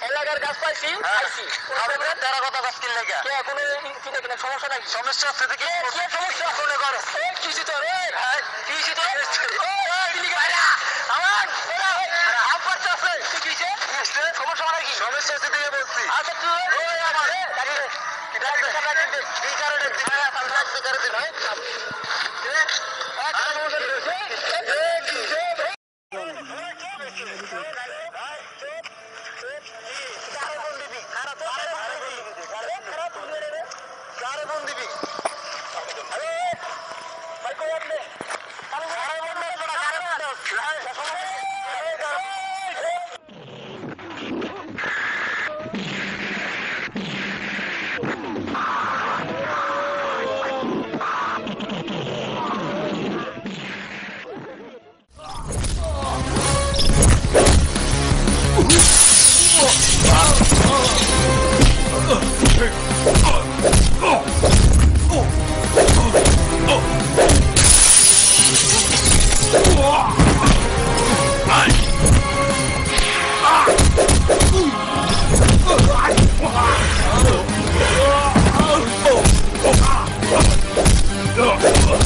এলাকার গাছ পাইছি খাইছি কথা গাছ কিনলে কোনো কিনে কিনা সমস্যা নাকি সমস্যা হচ্ছে থেকে সমস্যা মনে করো কিছু তো কিছু তো আমার সমস্যা নাকি সমস্যা হচ্ছে থেকে বলছি আচ্ছা তুই আমার এই কারণে Oh!